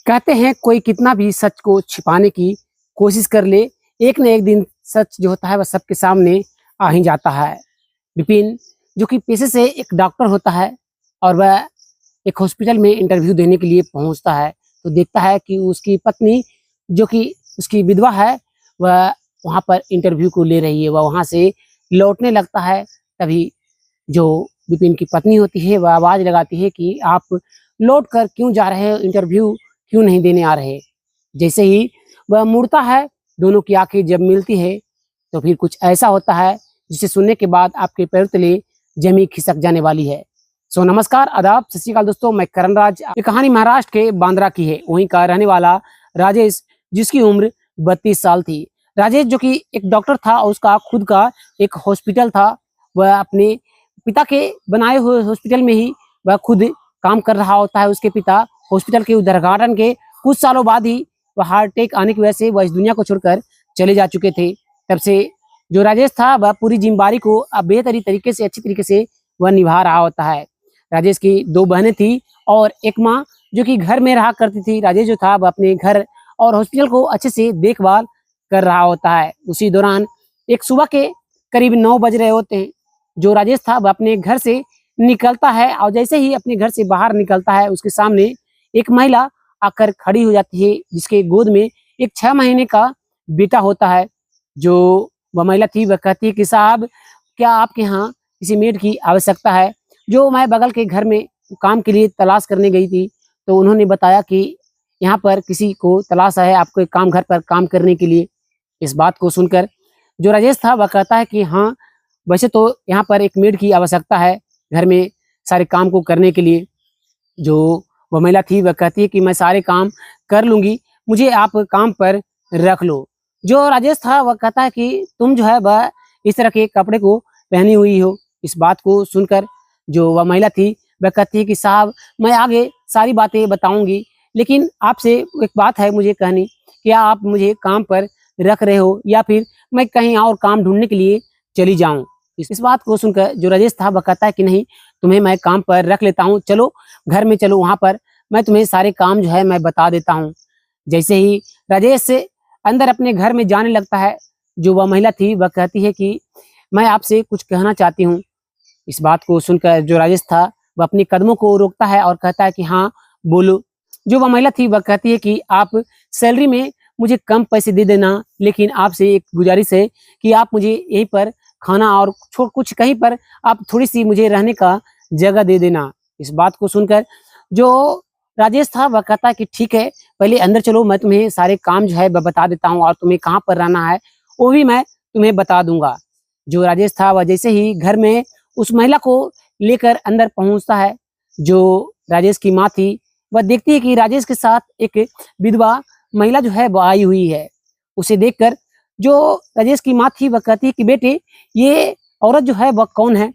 कहते हैं कोई कितना भी सच को छिपाने की कोशिश कर ले, एक न एक दिन सच जो होता है वह सबके सामने आ ही जाता है। विपिन जो कि पेशे से एक डॉक्टर होता है और वह एक हॉस्पिटल में इंटरव्यू देने के लिए पहुंचता है, तो देखता है कि उसकी पत्नी जो कि उसकी विधवा है, वह वहाँ पर इंटरव्यू को ले रही है। वह वहाँ से लौटने लगता है, तभी जो विपिन की पत्नी होती है वह आवाज़ लगाती है कि आप लौट कर क्यों जा रहे हो, इंटरव्यू क्यों नहीं देने आ रहे। जैसे ही वह मुड़ता है, दोनों की आंखें जब मिलती है तो फिर कुछ ऐसा होता है जिसे सुनने के बाद आपके पैर तले जमी खिसक जाने वाली है। सो नमस्कार, आदाब, सत श्री अकाल दोस्तों, मैं करण राज। ये कहानी महाराष्ट्र के बांद्रा की है। वहीं का रहने वाला राजेश, जिसकी उम्र 32 साल थी। राजेश जो कि एक डॉक्टर था, उसका खुद का एक हॉस्पिटल था। वह अपने पिता के बनाए हुए हॉस्पिटल में ही वह खुद काम कर रहा होता है। उसके पिता हॉस्पिटल के उद्घाटन के कुछ सालों बाद ही वह हार्ट अटैक आने की वजह से वह इस दुनिया को छोड़कर चले जा चुके थे। तब से जो राजेश था वह पूरी जिम्मेदारी को अब बेहतरीन तरीके से, अच्छी तरीके से वह निभा रहा होता है। राजेश की 2 बहनें थी और एक माँ जो कि घर में रहा करती थी। राजेश जो था वह अपने घर और हॉस्पिटल को अच्छे से देखभाल कर रहा होता है। उसी दौरान एक सुबह के करीब 9 बज रहे होते हैं। जो राजेश था वह अपने घर से निकलता है और जैसे ही अपने घर से बाहर निकलता है, उसके सामने एक महिला आकर खड़ी हो जाती है, जिसके गोद में एक 6 महीने का बेटा होता है। जो वह महिला थी वह कहती है कि साहब, क्या आपके यहाँ किसी मेड की आवश्यकता है? जो मैं बगल के घर में काम के लिए तलाश करने गई थी, तो उन्होंने बताया कि यहाँ पर किसी को तलाश है आपको एक घर पर काम करने के लिए। इस बात को सुनकर जो राजेश था वह कहता है कि हाँ, वैसे तो यहाँ पर एक मेड की आवश्यकता है घर में सारे काम को करने के लिए। जो वह महिला थी वह कहती है कि मैं सारे काम कर लूँगी, मुझे आप काम पर रख लो। जो राजेश था वह कहता है कि तुम जो है वह इस तरह के कपड़े को पहनी हुई हो। इस बात को सुनकर जो वह महिला थी वह कहती है कि साहब, मैं आगे सारी बातें बताऊँगी, लेकिन आपसे एक बात है मुझे कहनी, क्या आप मुझे काम पर रख रहे हो या फिर मैं कहीं और काम ढूँढने के लिए चली जाऊँ? इस बात को सुनकर जो राजेश था वह कहता है कि नहीं, तुम्हें मैं काम पर रख लेता हूँ, चलो घर में चलो, वहाँ पर मैं तुम्हें सारे काम जो है मैं बता देता हूँ। जैसे ही राजेश से अंदर अपने घर में जाने लगता है, जो वह महिला थी वह कहती है कि मैं आपसे कुछ कहना चाहती हूँ। इस बात को सुनकर जो राजेश था वह अपने कदमों को रोकता है और कहता है कि हाँ, बोलो। जो वह महिला थी वह कहती है कि आप सैलरी में मुझे कम पैसे दे देना, लेकिन आपसे एक गुजारिश है कि आप मुझे यहीं पर खाना और कुछ कहीं पर आप थोड़ी-सी मुझे रहने का जगह दे देना। इस बात को सुनकर जो राजेश था वह कहता है कि ठीक है, पहले अंदर चलो, मैं तुम्हें सारे काम जो है वह बता देता हूँ और तुम्हें कहाँ पर रहना है वो भी मैं तुम्हें बता दूँगा। जो राजेश था वह जैसे ही घर में उस महिला को लेकर अंदर पहुँचता है, जो राजेश की माँ थी वह देखती है कि राजेश के साथ एक विधवा महिला जो है वह आई हुई है। उसे देखकर जो राजेश की माँ थी वह कहती है कि बेटे, ये औरत जो है वह कौन है?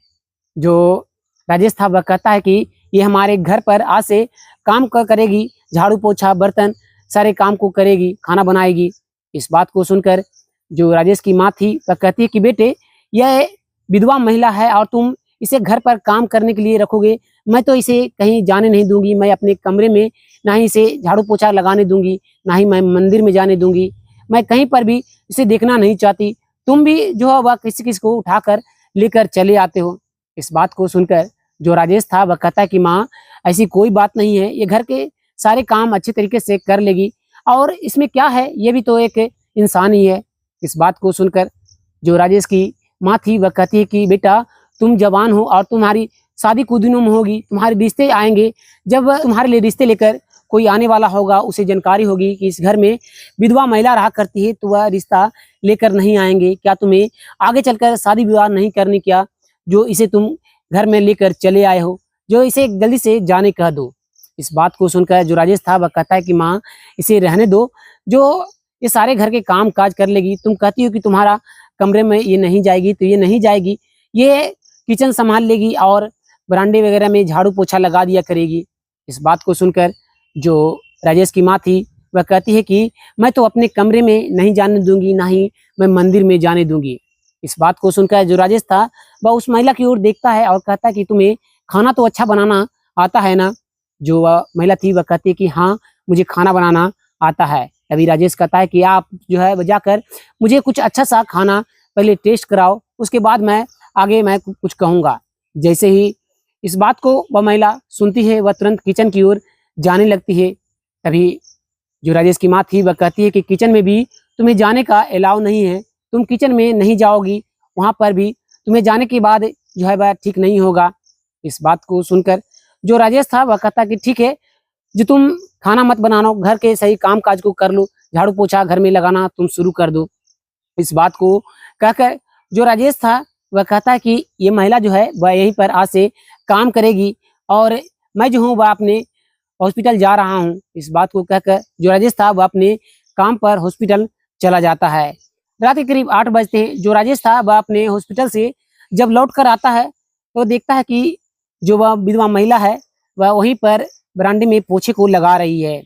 जो राजेश था वह कहता है कि ये हमारे घर पर आज से काम करेगी, झाड़ू पोछा बर्तन सारे काम को करेगी, खाना बनाएगी। इस बात को सुनकर जो राजेश की माँ थी वह कहती है कि बेटे, यह विधवा महिला है और तुम इसे घर पर काम करने के लिए रखोगे, मैं तो इसे कहीं जाने नहीं दूंगी। मैं अपने कमरे में ना ही इसे झाड़ू पोछा लगाने दूंगी, ना ही मैं मंदिर में जाने दूंगी। मैं कहीं पर भी इसे देखना नहीं चाहती। तुम भी जो है वह किसी को उठाकर लेकर चले आते हो। इस बात को सुनकर जो राजेश था वह कहता है कि माँ, ऐसी कोई बात नहीं है, ये घर के सारे काम अच्छे तरीके से कर लेगी और इसमें क्या है, ये भी तो एक इंसान ही है। इस बात को सुनकर जो राजेश की माँ थी वह कहती है कि बेटा, तुम जवान हो और तुम्हारी शादी कुछ दिनों में होगी, तुम्हारे रिश्ते आएंगे। जब तुम्हारे लिए रिश्ते लेकर कोई आने वाला होगा, उसे जानकारी होगी कि इस घर में विधवा महिला रहा करती है, तो वह रिश्ता लेकर नहीं आएंगे। क्या तुम्हें आगे चलकर शादी विवाह नहीं करनी क्या, जो इसे तुम घर में लेकर चले आए हो? जो इसे जल्दी से जाने कह दो। इस बात को सुनकर जो राजेश था वह कहता है कि माँ, इसे रहने दो, जो ये सारे घर के काम काज कर लेगी। तुम कहती हो कि तुम्हारा कमरे में ये नहीं जाएगी, तो ये नहीं जाएगी, ये किचन संभाल लेगी और बरामदे वगैरह में झाड़ू पोछा लगा दिया करेगी। इस बात को सुनकर जो राजेश की माँ थी वह कहती है कि मैं तो अपने कमरे में नहीं जाने दूंगी, ना ही मैं मंदिर में जाने दूंगी। इस बात को सुनकर जो राजेश था वह उस महिला की ओर देखता है और कहता है कि तुम्हें खाना तो अच्छा बनाना आता है ना? जो वह महिला थी वह कहती है कि हाँ, मुझे खाना बनाना आता है। तभी राजेश कहता है कि आप जो है जाकर मुझे कुछ अच्छा सा खाना पहले टेस्ट कराओ, उसके बाद आगे मैं कुछ कहूँगा। जैसे ही इस बात को वह महिला सुनती है, वह तुरंत किचन की ओर जाने लगती है। तभी जो राजेश की माँ थी वह कहती है कि किचन में भी तुम्हें जाने का अलाउ नहीं है, तुम किचन में नहीं जाओगी, वहाँ पर भी तुम्हें जाने के बाद जो है वह ठीक नहीं होगा। इस बात को सुनकर जो राजेश था वह कहता कि ठीक है, जो तुम खाना मत बनाना, घर के सही काम काज को कर लो, झाड़ू पोछा घर में लगाना तुम शुरू कर दो। इस बात को कहकर जो राजेश था वह कहता है कि ये महिला जो है वह यहीं पर आज से काम करेगी और मैं जो हूँ वह अपने हॉस्पिटल जा रहा हूँ। इस बात को कहकर जो राजेश था वह अपने काम पर हॉस्पिटल चला जाता है। रात के करीब 8 बजते हैं। जो राजेश था वह अपने हॉस्पिटल से जब लौट कर आता है तो देखता है कि जो वह विधवा महिला है वह वहीं पर बरामदे में पोछे को लगा रही है।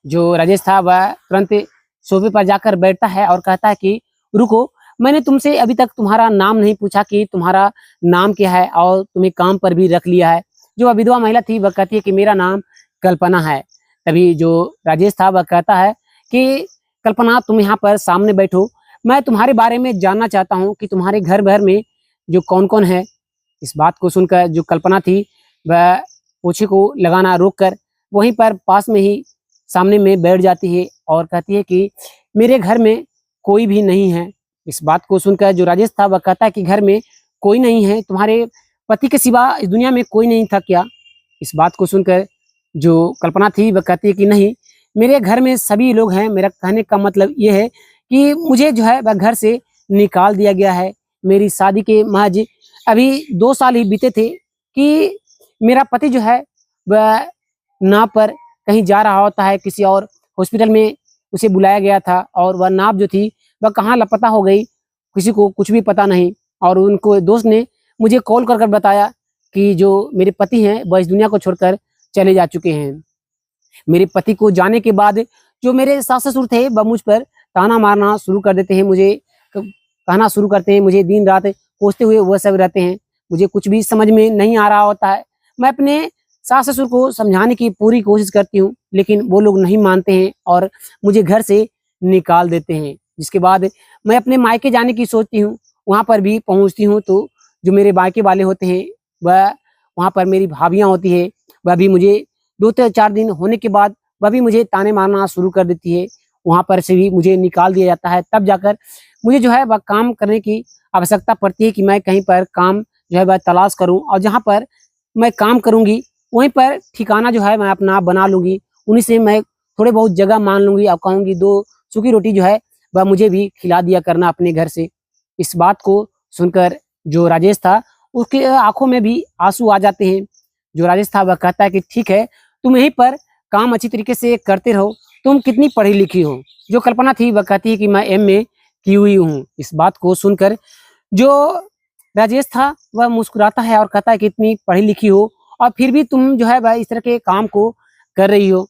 जो राजेश था वह तुरंत सोफे पर जाकर बैठता है और कहता है कि रुको, मैंने तुमसे अभी तक तुम्हारा नाम नहीं पूछा कि तुम्हारा नाम क्या है और तुम्हें काम पर भी रख लिया है। जो वह विधवा महिला थी वह कहती है कि मेरा नाम कल्पना है। तभी जो राजेश था वह कहता है कि कल्पना तुम यहाँ पर सामने बैठो, मैं तुम्हारे बारे में जानना चाहता हूँ कि तुम्हारे घर भर में जो कौन कौन है। इस बात को सुनकर जो कल्पना थी वह पोछे को लगाना रोककर वहीं पर पास में ही सामने में बैठ जाती है और कहती है कि मेरे घर में कोई भी नहीं है। इस बात को सुनकर जो राजेश था वह कहता है कि घर में कोई नहीं है, तुम्हारे पति के सिवा इस दुनिया में कोई नहीं था क्या? इस बात को सुनकर जो कल्पना थी वह कहती है कि नहीं, मेरे घर में सभी लोग हैं। मेरा कहने का मतलब ये है कि मुझे जो है वह घर से निकाल दिया गया है। मेरी शादी के महज अभी 2 साल ही बीते थे कि मेरा पति जो है वह नाव पर कहीं जा रहा होता है, किसी और हॉस्पिटल में उसे बुलाया गया था और वह नाव जो थी वह कहाँ लापता हो गई, किसी को कुछ भी पता नहीं। और उनको दोस्त ने मुझे कॉल कर बताया कि जो मेरे पति हैं वह इस दुनिया को छोड़कर चले जा चुके हैं। मेरे पति को जाने के बाद जो मेरे सास ससुर थे वह मुझ पर ताना मारना शुरू कर देते हैं, मुझे कहना शुरू करते हैं, मुझे दिन रात कोसते हुए वह सब रहते हैं। मुझे कुछ भी समझ में नहीं आ रहा होता है। मैं अपने सास ससुर को समझाने की पूरी कोशिश करती हूँ लेकिन वो लोग नहीं मानते हैं और मुझे घर से निकाल देते हैं। जिसके बाद मैं अपने मायके जाने की सोचती हूँ। वहाँ पर भी पहुँचती हूँ तो जो मेरे मायके वाले होते हैं वह वहाँ पर मेरी भाभियाँ होती है, वह भी मुझे 2 से 4 दिन होने के बाद वह भी मुझे ताने मारना शुरू कर देती है। वहाँ पर से भी मुझे निकाल दिया जाता है। तब जाकर मुझे जो है वह काम करने की आवश्यकता पड़ती है कि मैं कहीं पर काम जो है वह तलाश करूँ और जहाँ पर मैं काम करूँगी वहीं पर ठिकाना जो है मैं अपना बना लूँगी। उन्हीं से मैं थोड़े बहुत जगह मान लूँगी और कहूँगी 2 सूखी रोटी जो है वह मुझे भी खिला दिया करना अपने घर से। इस बात को सुनकर जो राजेश था उसके आँखों में भी आंसू आ जाते हैं। जो राजेश था वह कहता है कि ठीक है, तुम यहीं पर काम अच्छी तरीके से करते रहो, तुम कितनी पढ़ी लिखी हो? जो कल्पना थी वह कहती है कि मैं MA की हुई हूँ। इस बात को सुनकर जो राजेश था वह मुस्कुराता है और कहता है कि इतनी पढ़ी लिखी हो और फिर भी तुम जो है वह इस तरह के काम को कर रही हो।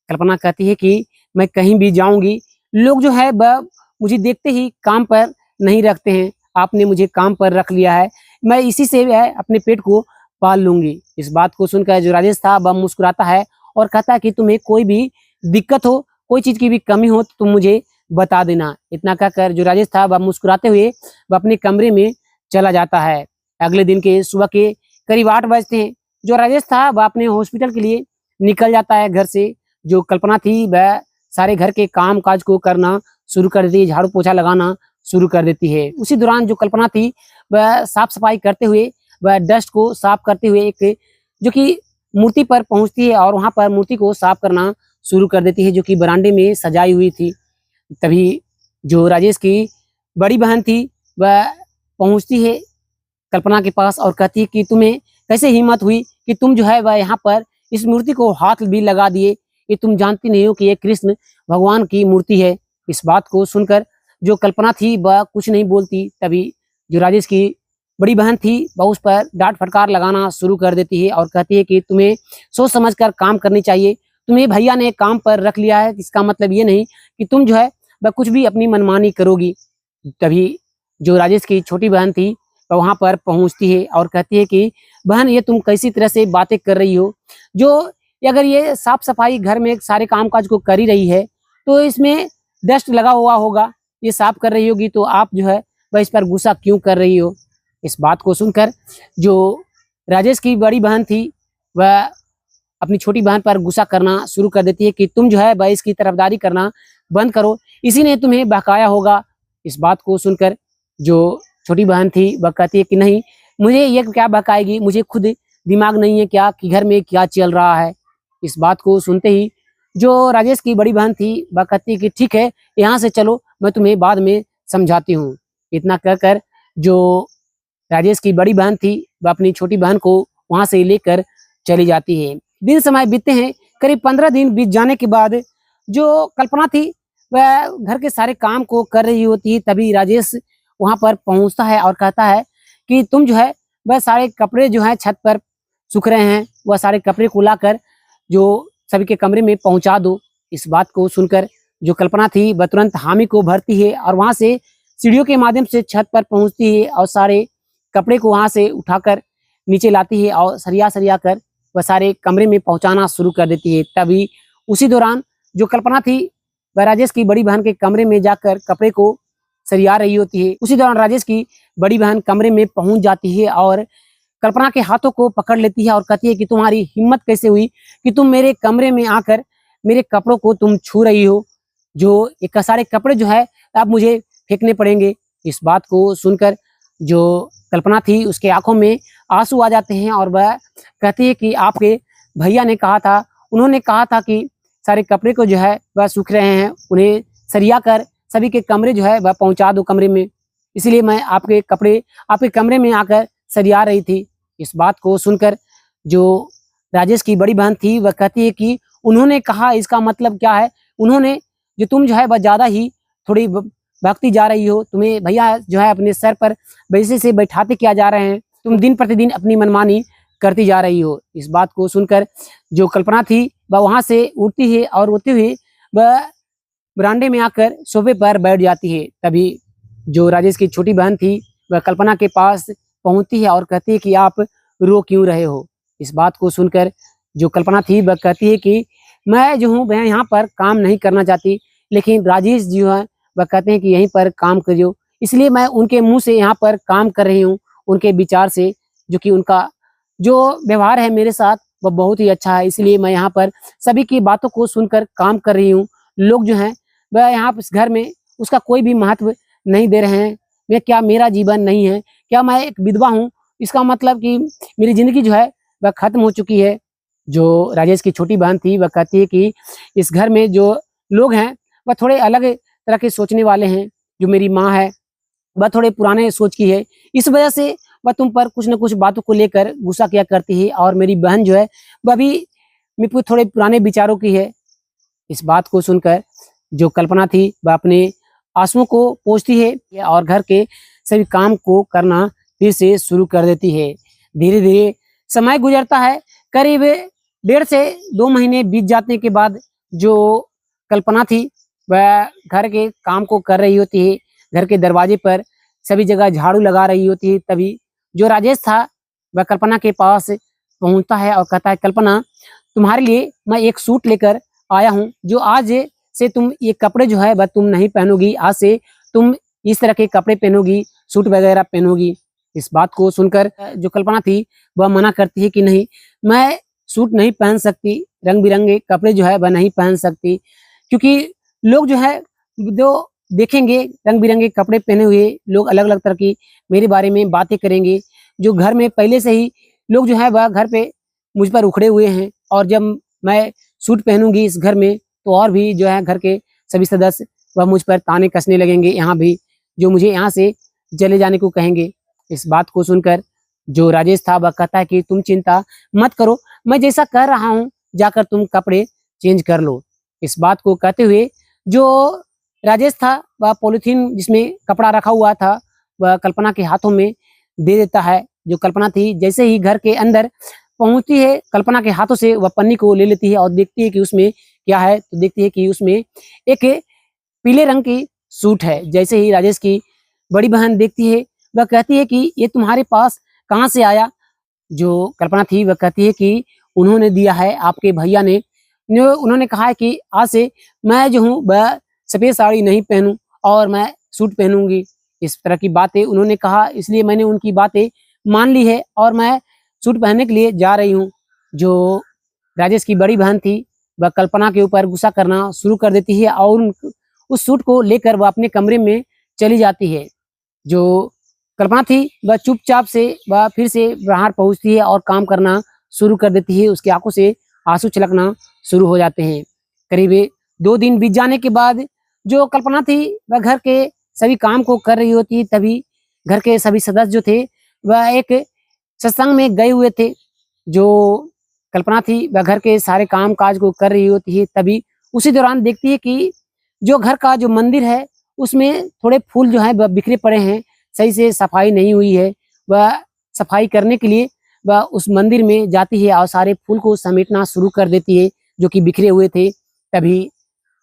कल्पना कहती है कि मैं कहीं भी जाऊंगी, लोग जो है वह मुझे देखते ही काम पर नहीं रखते हैं, आपने मुझे काम पर रख लिया है, मैं इसी से जो है अपने पेट को पाल लूंगी। इस बात को सुनकर जो राजेश था वह मुस्कुराता है और कहता है कि तुम्हें कोई भी दिक्कत हो, कोई चीज की भी कमी हो तो तुम मुझे बता देना। इतना कहकर जो राजेश था वह मुस्कुराते हुए वह अपने कमरे में चला जाता है। अगले दिन के सुबह के करीब 8 बजते हैं। जो राजेश था वह अपने हॉस्पिटल के लिए निकल जाता है घर से। जो कल्पना थी वह सारे घर के काम काज को करना शुरू कर देती है, झाड़ू पोछा लगाना शुरू कर देती है। उसी दौरान जो कल्पना थी वह साफ सफाई करते हुए, वह डस्ट को साफ करते हुए एक जो कि मूर्ति पर पहुंचती है और वहां पर मूर्ति को साफ करना शुरू कर देती है जो कि बरामदे में सजाई हुई थी। तभी जो राजेश की बड़ी बहन थी वह पहुंचती है कल्पना के पास और कहती है कि तुम्हें कैसे हिम्मत हुई कि तुम जो है वह यहाँ पर इस मूर्ति को हाथ भी लगा दिए, ये तुम जानती नहीं हो कि ये कृष्ण भगवान की मूर्ति है। इस बात को सुनकर जो कल्पना थी वह कुछ नहीं बोलती। तभी जो राजेश की बड़ी बहन थी वह उस पर डांट फटकार लगाना शुरू कर देती है और कहती है कि तुम्हें सोच समझ कर काम करनी चाहिए, तुम्हें भैया ने काम पर रख लिया है, इसका मतलब ये नहीं कि तुम जो है वह कुछ भी अपनी मनमानी करोगी। तभी जो राजेश की छोटी बहन थी वह वहाँ पर पहुँचती है और कहती है कि बहन ये तुम कैसी तरह से बातें कर रही हो, जो अगर ये साफ सफाई घर में सारे काम काज को कर ही रही है तो इसमें डस्ट लगा हुआ होगा, ये साफ कर रही होगी, तो आप जो है वह इस पर गुस्सा क्यों कर रही हो। इस बात को सुनकर जो राजेश की बड़ी बहन थी वह अपनी छोटी बहन पर गुस्सा करना शुरू कर देती है कि तुम जो है वह इसकी तरफदारी करना बंद करो, इसी ने तुम्हें बहकाया होगा। इस बात को सुनकर जो छोटी बहन थी वह कहती है कि नहीं, मुझे ये क्या बहकाएगी, मुझे खुद दिमाग नहीं है क्या कि घर में क्या चल रहा है। इस बात को सुनते ही जो राजेश की बड़ी बहन थी वह कहती है कि ठीक है, यहाँ से चलो, मैं तुम्हें बाद में समझाती हूँ। इतना कहकर जो राजेश की बड़ी बहन थी वह अपनी छोटी बहन को वहां से लेकर चली जाती है। दिन समय बीतते हैं, करीब 15 दिन बीत जाने के बाद जो कल्पना थी वह घर के सारे काम को कर रही होती है, तभी राजेश वहां पर पहुंचता है और कहता है कि तुम जो है वह सारे कपड़े जो है छत पर सूख रहे हैं, वह सारे कपड़े को लाकर जो सभी के कमरे में पहुंचा दो। इस बात को सुनकर जो कल्पना थी वह तुरंत हामी को भरती है और वहां से सीढ़ियों के माध्यम से छत पर पहुंचती है और सारे कपड़े को वहां से उठाकर नीचे लाती है और सरिया सरिया कर वह सारे कमरे में पहुंचाना शुरू कर देती है। तभी उसी दौरान जो कल्पना थी वह राजेश की बड़ी बहन के कमरे में जाकर कपड़े को सरिया रही होती है। उसी दौरान राजेश की बड़ी बहन कमरे में पहुंच जाती है और कल्पना के हाथों को पकड़ लेती है और कहती है कि तुम्हारी हिम्मत कैसे हुई कि तुम मेरे कमरे में आकर मेरे कपड़ों को तुम छू रही हो, जो ये सारे कपड़े जो है अब मुझे फेंकने पड़ेंगे। इस बात को सुनकर जो कल्पना थी उसके आंखों में आंसू आ जाते हैं और वह कहती है कि आपके भैया ने कहा था, उन्होंने कहा था कि सारे कपड़े को जो है वह सूख रहे हैं, उन्हें सरिया कर सभी के कमरे जो है वह पहुंचा दो कमरे में, इसलिए मैं आपके कपड़े आपके कमरे में आकर सरिया रही थी। इस बात को सुनकर जो राजेश की बड़ी बहन थी वह कहती है कि उन्होंने कहा, इसका मतलब क्या है, उन्होंने जो तुम जो है वह ज्यादा ही थोड़ी भागती जा रही हो, तुम्हें भैया जो है अपने सर पर वैसे से बैठाते क्या जा रहे हैं, तुम दिन प्रतिदिन अपनी मनमानी करती जा रही हो। इस बात को सुनकर जो कल्पना थी वह वहां से उठती है और उठते हुए वह बरामदे में आकर सोफे पर बैठ जाती है। तभी जो राजेश की छोटी बहन थी वह कल्पना के पास पहुंचती है और कहती है कि आप रो क्यों रहे हो। इस बात को सुनकर जो कल्पना थी वह कहती है कि मैं जो हूँ वह यहाँ पर काम नहीं करना चाहती, लेकिन राजेश जो है वह कहते हैं कि यहीं पर काम करियो, इसलिए मैं उनके मुंह से यहाँ पर काम कर रही हूँ, उनके विचार से, जो कि उनका जो व्यवहार है मेरे साथ वह बहुत ही अच्छा है, इसलिए मैं यहाँ पर सभी की बातों को सुनकर काम कर रही हूँ। लोग जो हैं वह यहाँ इस घर में उसका कोई भी महत्व नहीं दे रहे हैं। मैं क्या, मेरा जीवन नहीं है क्या, मैं एक विधवा हूँ, इसका मतलब कि मेरी जिंदगी जो है वह खत्म हो चुकी है। जो राजेश की छोटी बहन थी वह कहती है कि इस घर में जो लोग हैं वह थोड़े अलग तरह के सोचने वाले हैं, जो मेरी माँ है वह थोड़े पुराने सोच की है, इस वजह से वह तुम पर कुछ न कुछ बातों को लेकर गुस्सा किया करती है, और मेरी बहन जो है वह भी मेरे को थोड़े पुराने विचारों की है। इस बात को सुनकर जो कल्पना थी वह अपने आंसुओं को पोंछती है और घर के सभी काम को करना फिर से शुरू कर देती है। धीरे धीरे समय गुजरता है, करीब 1.5 से 2 महीने बीत जाने के बाद जो कल्पना थी वह घर के काम को कर रही होती है, घर के दरवाजे पर सभी जगह झाड़ू लगा रही होती है। तभी जो राजेश था वह कल्पना के पास पहुंचता है और कहता है, कल्पना तुम्हारे लिए मैं एक सूट लेकर आया हूं, जो आज से तुम ये कपड़े जो है वह तुम नहीं पहनोगी, आज से तुम इस तरह के कपड़े पहनोगी, सूट वगैरह पहनोगी। इस बात को सुनकर जो कल्पना थी वह मना करती है कि नहीं, मैं सूट नहीं पहन सकती, रंग बिरंगे कपड़े जो है वह नहीं पहन सकती, क्योंकि लोग जो है जो देखेंगे रंग बिरंगे कपड़े पहने हुए लोग अलग अलग तरह की मेरे बारे में बातें करेंगे, जो घर में पहले से ही लोग जो है वह घर पे मुझ पर उखड़े हुए हैं, और जब मैं सूट पहनूंगी इस घर में तो और भी जो है घर के सभी सदस्य वह मुझ पर ताने कसने लगेंगे, यहाँ भी जो मुझे यहाँ से चले जाने को कहेंगे। इस बात को सुनकर जो राजेश था वह कहता है कि तुम चिंता मत करो, मैं जैसा कह रहा हूँ जाकर तुम कपड़े चेंज कर लो। इस बात को कहते हुए जो राजेश था वह पॉलिथीन जिसमें कपड़ा रखा हुआ था वह कल्पना के हाथों में दे देता है। जो कल्पना थी जैसे ही घर के अंदर पहुंचती है, कल्पना के हाथों से वह पन्नी को ले लेती है और देखती है कि उसमें क्या है, तो देखती है कि उसमें एक पीले रंग की सूट है। जैसे ही राजेश की बड़ी बहन देखती है वह कहती है कि ये तुम्हारे पास कहाँ से आया। जो कल्पना थी वह कहती है कि उन्होंने दिया है, आपके भैया ने उन्होंने कहा है कि आज से मैं जो हूँ वह सफ़ेद साड़ी नहीं पहनूं और मैं सूट पहनूंगी। इस तरह की बातें उन्होंने कहा, इसलिए मैंने उनकी बातें मान ली है और मैं सूट पहनने के लिए जा रही हूँ। जो राजेश की बड़ी बहन थी, वह कल्पना के ऊपर गुस्सा करना शुरू कर देती है और उस सूट को लेकर वह अपने कमरे में चली जाती है। जो कल्पना थी वह चुपचाप से वह फिर से बाहर पहुंचती है और काम करना शुरू कर देती है। उसकी आंखों से आंसू छलकना शुरू हो जाते हैं। करीब 2 दिन बीत जाने के बाद जो कल्पना थी वह घर के सभी काम को कर रही होती, तभी घर के सभी सदस्य जो थे वह एक सत्संग में गए हुए थे। जो कल्पना थी वह घर के सारे काम काज को कर रही होती है, तभी उसी दौरान देखती है कि जो घर का जो मंदिर है उसमें थोड़े फूल जो है वह बिखरे पड़े हैं, सही से सफाई नहीं हुई है। वह सफाई करने के लिए वह उस मंदिर में जाती है और सारे फूल को समेटना शुरू कर देती है जो कि बिखरे हुए थे। तभी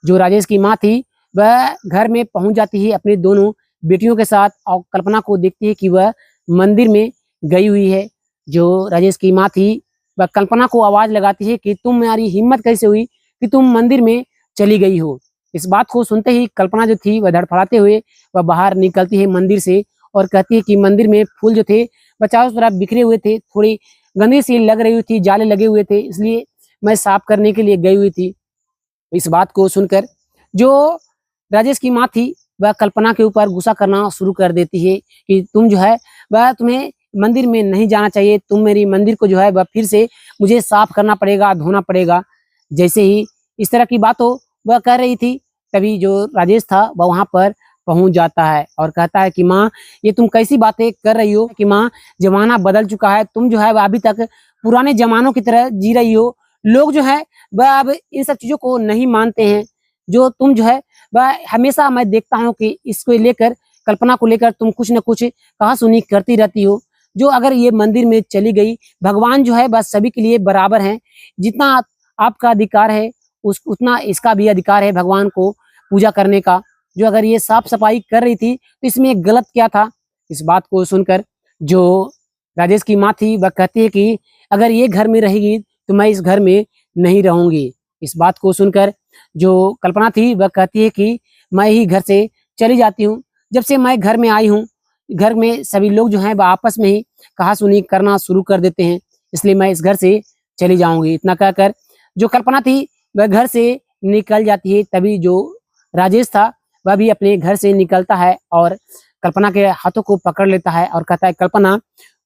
जो राजेश की माँ थी वह घर में पहुंच जाती है अपने दोनों बेटियों के साथ और कल्पना को देखती है कि वह मंदिर में गई हुई है। जो राजेश की माँ थी वह कल्पना को आवाज लगाती है कि तुम्हारी हिम्मत कैसे हुई कि तुम मंदिर में चली गई हो। इस बात को सुनते ही कल्पना जो थी वह धड़फड़ाते हुए वह बाहर निकलती है मंदिर से और कहती है कि मंदिर में फूल जो थे वह चारों तरफ बिखरे हुए थे, थोड़ी गंदी सी लग रही थी, जाले लगे हुए थे, इसलिए मैं साफ करने के लिए गई हुई थी। इस बात को सुनकर जो राजेश की माँ थी वह कल्पना के ऊपर गुस्सा करना शुरू कर देती है कि तुम जो है वह तुम्हें मंदिर में नहीं जाना चाहिए, तुम मेरी मंदिर को जो है वह फिर से मुझे साफ करना पड़ेगा, धोना पड़ेगा। जैसे ही इस तरह की बातों वह कह रही थी, तभी जो राजेश था वह वहाँ पर पहुँच जाता है और कहता है कि माँ ये तुम कैसी बातें कर रही हो कि माँ जमाना बदल चुका है, तुम जो है वह अभी तक पुराने जमानों की तरह जी रही हो। लोग जो है वह अब इन सब चीज़ों को नहीं मानते हैं। जो तुम जो है वह हमेशा मैं देखता हूँ कि इसको लेकर कल्पना को लेकर तुम कुछ न कुछ कहा-सुनी करती रहती हो। जो अगर ये मंदिर में चली गई, भगवान जो है बस सभी के लिए बराबर हैं। जितना आपका अधिकार है उस उतना इसका भी अधिकार है भगवान को पूजा करने का। जो अगर ये साफ-सफाई कर रही थी तो इसमें गलत क्या था? इस बात को सुनकर जो राजेश की माँ थी वह कहती है कि अगर ये घर में रहेगी तो मैं इस घर में नहीं रहूँगी। इस बात को सुनकर जो कल्पना थी वह कहती है कि मैं ही घर से चली जाती हूँ। जब से मैं घर में आई हूँ, घर में सभी लोग जो हैं वह आपस में ही कहा-सुनी करना शुरू कर देते हैं, इसलिए मैं इस घर से चली जाऊँगी। इतना कहकर जो कल्पना थी वह घर से निकल जाती है। तभी जो राजेश था वह भी अपने घर से निकलता है और कल्पना के हाथों को पकड़ लेता है और कहता है, कल्पना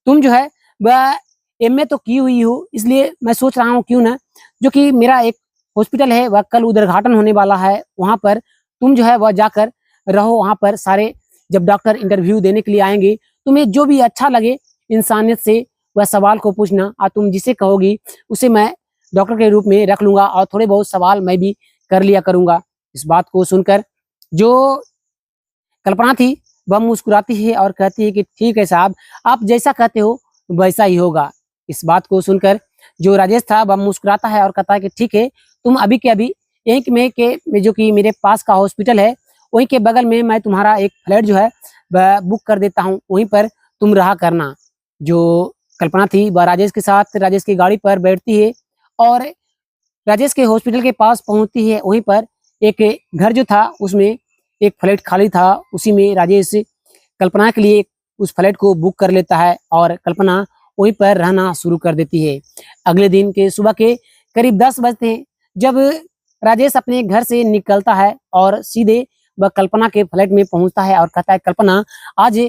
तुम जो है वह एमए तो की हुई हो, इसलिए मैं सोच रहा हूँ क्यों ना जो कि मेरा एक हॉस्पिटल है वह कल उद्घाटन होने वाला है, वहाँ पर तुम जो है वह जाकर रहो। वहाँ पर सारे जब डॉक्टर इंटरव्यू देने के लिए आएंगे, तुम्हें जो भी अच्छा लगे इंसानियत से वह सवाल को पूछना और तुम जिसे कहोगी उसे मैं डॉक्टर के रूप में रख लूँगा और थोड़े बहुत सवाल मैं भी कर लिया करूँगा। इस बात को सुनकर जो कल्पना थी वह मुस्कुराती है और कहती है कि ठीक है साहब, आप जैसा कहते हो वैसा ही होगा। इस बात को सुनकर जो राजेश था वह मुस्कुराता है और कहता है कि ठीक है, तुम अभी के अभी यहीं में जो कि मेरे पास का हॉस्पिटल है वहीं के बगल में मैं तुम्हारा एक फ्लैट जो है वह बुक कर देता हूँ, वहीं पर तुम रहा करना। जो कल्पना थी वह राजेश के साथ राजेश की गाड़ी पर बैठती है और राजेश के हॉस्पिटल के पास पहुँचती है। वहीं पर एक घर जो था उसमें एक फ्लैट खाली था, उसी में राजेश कल्पना के लिए उस फ्लैट को बुक कर लेता है और कल्पना वहीं पर रहना शुरू कर देती है। अगले दिन के सुबह के करीब 10 बजते हैं जब राजेश अपने घर से निकलता है और सीधे वह कल्पना के फ्लैट में पहुंचता है और कहता है, कल्पना आज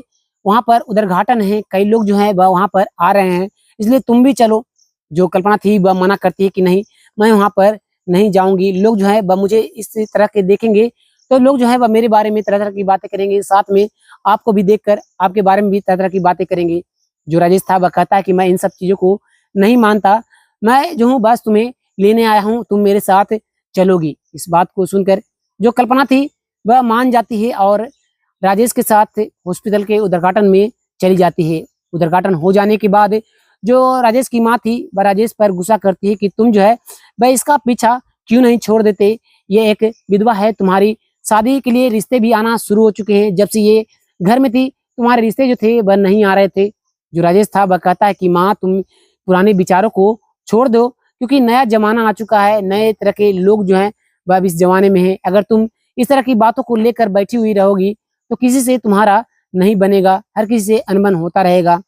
वहां पर उद्घाटन है, कई लोग जो हैं वह वहां पर आ रहे हैं, इसलिए तुम भी चलो। जो कल्पना थी वह मना करती है कि नहीं, मैं वहां पर नहीं जाऊंगी। लोग जो है वह मुझे इस तरह के देखेंगे तो लोग जो है वह मेरे बारे में तरह तरह की बातें करेंगे, साथ में आपको भी देखकर आपके बारे में भी तरह तरह की बातें करेंगे। जो राजेश था वह कहता है कि मैं इन सब चीज़ों को नहीं मानता, मैं जो हूँ बस तुम्हें लेने आया हूँ, तुम मेरे साथ चलोगी। इस बात को सुनकर जो कल्पना थी वह मान जाती है और राजेश के साथ हॉस्पिटल के उद्घाटन में चली जाती है। उद्घाटन हो जाने के बाद जो राजेश की माँ थी वह राजेश पर गुस्सा करती है कि तुम जो है वह इसका पीछा क्यों नहीं छोड़ देते, ये एक विधवा है, तुम्हारी शादी के लिए रिश्ते भी आना शुरू हो चुके हैं, जब से ये घर में थी तुम्हारे रिश्ते जो थे वह नहीं आ रहे थे। जो राजेश था वह कहता है कि माँ तुम पुराने विचारों को छोड़ दो, क्योंकि नया ज़माना आ चुका है, नए तरह के लोग जो हैं वह अब इस ज़माने में हैं। अगर तुम इस तरह की बातों को लेकर बैठी हुई रहोगी, तो किसी से तुम्हारा नहीं बनेगा, हर किसी से अनबन होता रहेगा।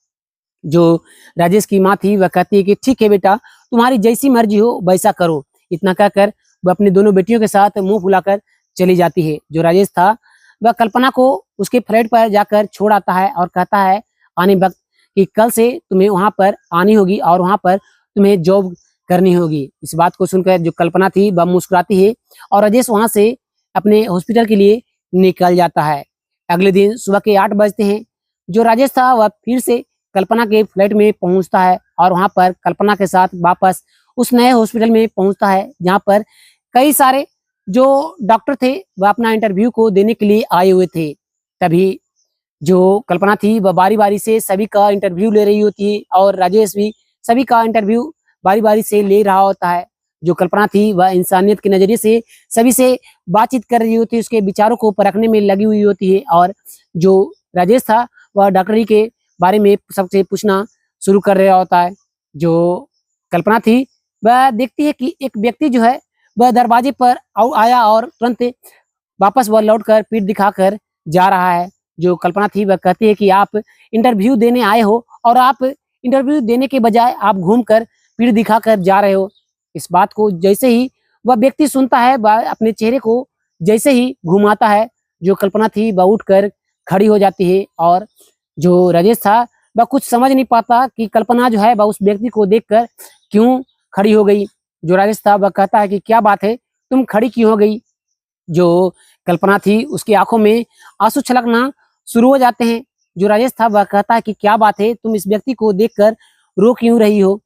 जो राजेश की माँ थी वह कहती है कि ठीक है बेटा, तुम्हारी जैसी मर्जी हो वैसा करो। इतना कहकर वह अपनी दोनों बेटियों के साथ मुँह फुलाकर चली जाती है। जो राजेश था वह कल्पना को उसके फ्लैट पर जाकर छोड़ आता है और कहता है आने वक़्त कि कल से तुम्हें वहाँ पर आनी होगी और वहाँ पर तुम्हें जॉब करनी होगी। इस बात को सुनकर जो कल्पना थी वह मुस्कुराती है और राजेश वहाँ से अपने हॉस्पिटल के लिए निकल जाता है। अगले दिन सुबह के 8 बजते हैं। जो राजेश था वह फिर से कल्पना के फ्लैट में पहुँचता है और वहाँ पर कल्पना के साथ वापस उस नए हॉस्पिटल में पहुँचता है, जहाँ पर कई सारे जो डॉक्टर थे वह अपना इंटरव्यू को देने के लिए आए हुए थे। तभी जो कल्पना थी वह बारी-बारी से सभी का इंटरव्यू ले रही होती है और राजेश भी सभी का इंटरव्यू बारी-बारी से ले रहा होता है। जो कल्पना थी वह इंसानियत के नज़रिए से सभी से बातचीत कर रही होती है, उसके विचारों को परखने में लगी हुई होती है और जो राजेश था वह डॉक्टरी के बारे में सबसे पूछना शुरू कर रहा होता है। जो कल्पना थी वह देखती है कि एक व्यक्ति जो है वह दरवाजे पर आया और तुरंत वापस वह लौटकर पीठ दिखाकर जा रहा है। जो कल्पना थी वह कहती है कि आप इंटरव्यू देने आए हो और आप इंटरव्यू देने के बजाय आप घूमकर पीठ दिखाकर जा रहे हो। इस बात को जैसे ही वह व्यक्ति सुनता है, वह अपने चेहरे को जैसे ही घुमाता है, जो कल्पना थी वह उठकर खड़ी हो जाती है और जो राजेश था वह कुछ समझ नहीं पाता कि कल्पना जो है वह उस व्यक्ति को देखकर क्यों खड़ी हो गई। जो राजेश था वह कहता है कि क्या बात है, तुम खड़ी क्यों हो गई? जो कल्पना थी उसकी आँखों में आँसू छलकना शुरू हो जाते हैं। जो राजेश था वह कहता है कि क्या बात है, तुम इस व्यक्ति को देखकर रो क्यों रही हो?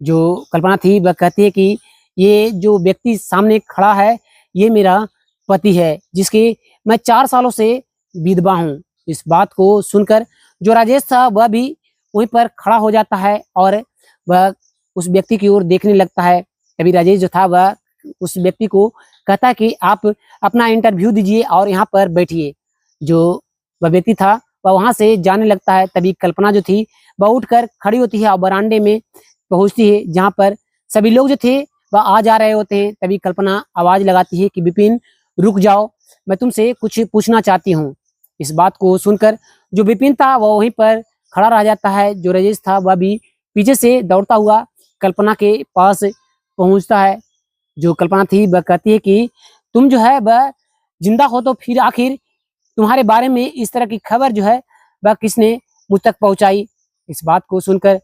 जो कल्पना थी वह कहती है कि ये जो व्यक्ति सामने खड़ा है, ये मेरा पति है, जिसके मैं 4 सालों से विधवा हूँ। इस बात को सुनकर जो राजेश था वह भी वहीं पर खड़ा हो जाता है और वह उस व्यक्ति की ओर देखने लगता है। तभी राजेश जो था वह उस व्यक्ति को कहता है कि आप अपना इंटरव्यू दीजिए और यहाँ पर बैठिए। जो वह व्यक्ति था वह वहाँ से जाने लगता है। तभी कल्पना जो थी वह उठकर खड़ी होती है और बरामदे में पहुँचती है, जहाँ पर सभी लोग जो थे वह आ जा रहे होते हैं। तभी कल्पना आवाज़ लगाती है कि विपिन रुक जाओ, मैं तुमसे कुछ पूछना चाहती हूँ। इस बात को सुनकर जो विपिन था वह वहीं पर खड़ा रह जाता है। जो राजेश था वह भी पीछे से दौड़ता हुआ कल्पना के पास पहुँचता है। जो कल्पना थी वह कहती है कि तुम जो है वह जिंदा हो तो फिर आखिर तुम्हारे बारे में इस तरह की खबर जो है वह किसने मुझ तक पहुँचाई? इस बात को सुनकर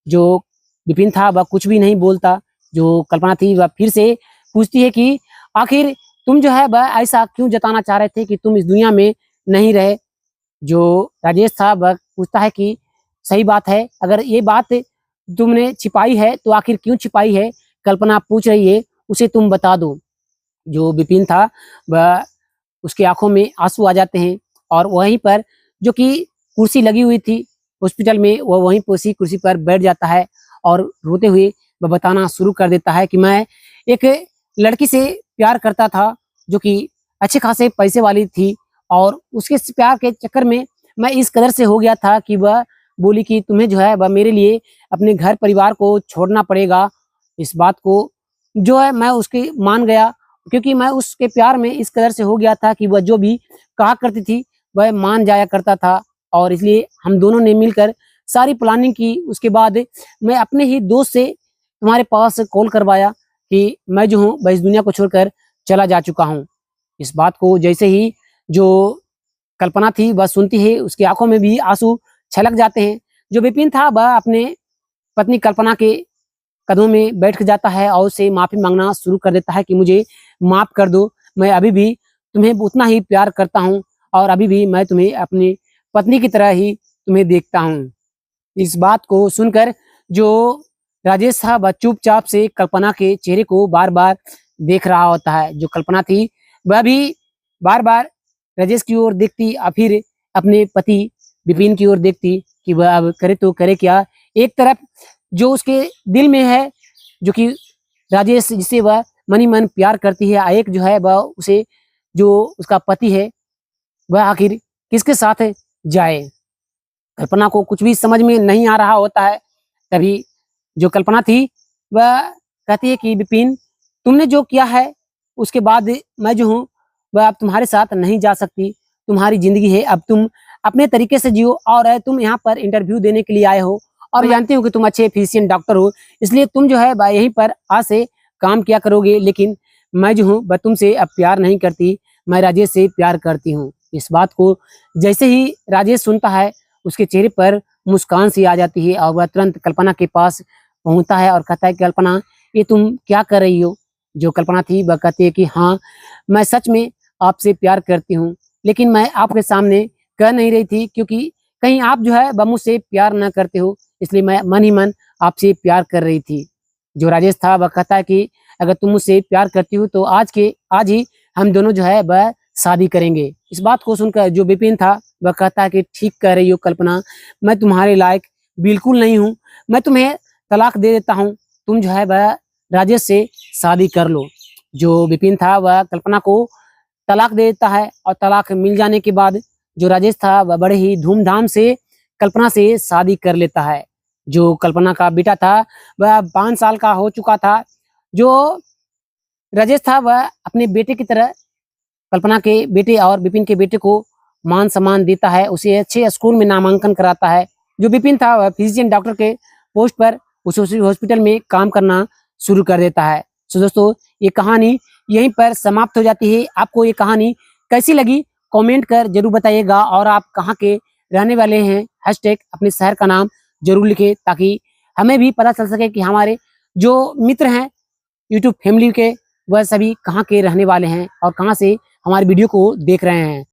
जो विपिन था वह कुछ भी नहीं बोलता। जो कल्पना थी वह फिर से पूछती है कि आखिर तुम जो है वह ऐसा क्यों जताना चाह रहे थे कि तुम इस दुनिया में नहीं रहे? जो राजेश था वह पूछता है कि सही बात है, अगर ये बात तुमने छिपाई है तो आखिर क्यों छिपाई है? कल्पना पूछ रही है, उसे तुम बता दो। जो विपिन था वह उसकी आँखों में आँसू आ जाते हैं और वहीं पर जो कि कुर्सी लगी हुई थी हॉस्पिटल में, वह वहीं पर उसी कुर्सी पर बैठ जाता है और रोते हुए वह बताना शुरू कर देता है कि मैं एक लड़की से प्यार करता था, जो कि अच्छे खासे पैसे वाली थी और उसके प्यार के चक्कर में मैं इस कदर से हो गया था कि वह बोली कि तुम्हें जो है वह मेरे लिए अपने घर परिवार को छोड़ना पड़ेगा। इस बात को जो है मैं उसकी मान गया, क्योंकि मैं उसके प्यार में इस कदर से हो गया था कि वह जो भी कहा करती थी वह मान जाया करता था और इसलिए हम दोनों ने मिलकर सारी प्लानिंग की। उसके बाद मैं अपने ही दोस्त से तुम्हारे पास कॉल करवाया कि मैं जो हूँ वह इस दुनिया को छोड़कर चला जा चुका हूँ। इस बात को जैसे ही जो कल्पना थी वह सुनती है, उसकी आंखों में भी आंसू छलक जाते हैं। जो विपिन था वह अपने पत्नी कल्पना के कदमों में बैठ जाता है और उससे माफ़ी मांगना शुरू कर देता है कि मुझे माफ़ कर दो, मैं अभी भी तुम्हें उतना ही प्यार करता हूँ और अभी भी मैं तुम्हें अपनी पत्नी की तरह ही तुम्हें देखता हूँ। इस बात को सुनकर जो राजेश था वह चुपचाप से कल्पना के चेहरे को बार-बार देख रहा होता है। जो कल्पना थी वह भी बार-बार राजेश की ओर देखती और फिर अपने पति विपिन की ओर देखती कि वह अब करे तो करे क्या। एक तरफ जो उसके दिल में है, जो कि राजेश जिसे वह मन ही मन प्यार करती है, एक जो है वह उसे जो उसका पति है वह आखिर किसके साथ जाए। कल्पना को कुछ भी समझ में नहीं आ रहा होता है। तभी जो कल्पना थी वह कहती है कि विपिन, तुमने जो किया है उसके बाद मैं जो हूँ वह अब तुम्हारे साथ नहीं जा सकती। तुम्हारी ज़िंदगी है, अब तुम अपने तरीके से जियो। और तुम यहाँ पर इंटरव्यू देने के लिए आए हो और मैं जानती हूँ कि तुम अच्छे फिजिशियन डॉक्टर हो, इसलिए तुम जो है यहीं पर आज से काम किया करोगे। लेकिन मैं जो हूँ वह तुमसे अब प्यार नहीं करती, मैं राजेश से प्यार करती हूँ। इस बात को जैसे ही राजेश सुनता है, उसके चेहरे पर मुस्कान सी आ जाती है और वह तुरंत कल्पना के पास पहुँचता है और कहता है कि कल्पना, ये तुम क्या कर रही हो? जो कल्पना थी वह कहती है कि हाँ, मैं सच में आपसे प्यार करती हूँ, लेकिन मैं आपके सामने कह नहीं रही थी क्योंकि कहीं आप जो है मुझसे प्यार ना करते हो, इसलिए मैं मन ही मन आपसे प्यार कर रही थी। जो राजेश था वह कहता है कि अगर तुम मुझसे प्यार करती हो तो आज ही हम दोनों जो है वह शादी करेंगे। इस बात को सुनकर जो विपिन था वह कहता है कि ठीक कह रही हो कल्पना, मैं तुम्हारे लायक बिल्कुल नहीं हूँ, मैं तुम्हें तलाक दे देता हूँ, तुम जो है वह राजेश से शादी कर लो। जो विपिन था वह कल्पना को तलाक दे देता है और तलाक मिल जाने के बाद जो राजेश था वह बड़े ही धूमधाम से कल्पना से शादी कर लेता है। जो कल्पना का बेटा था वह 5 साल का हो चुका था। जो राजेश था वह अपने बेटे की तरह कल्पना के बेटे और विपिन के बेटे को मान सम्मान देता है, उसे अच्छे स्कूल में नामांकन कराता है। जो विपिन था वह फिजिशियन डॉक्टर के पोस्ट पर उस हॉस्पिटल में काम करना शुरू कर देता है। सो दोस्तों, ये कहानी यहीं पर समाप्त हो जाती है। आपको ये कहानी कैसी लगी कमेंट कर जरूर बताइएगा और आप कहाँ के रहने वाले हैं हैशटैग अपने शहर का नाम जरूर लिखें ताकि हमें भी पता चल सके कि हमारे जो मित्र हैं यूट्यूब फैमिली के वह सभी कहाँ के रहने वाले हैं और कहाँ से हमारी वीडियो को देख रहे हैं।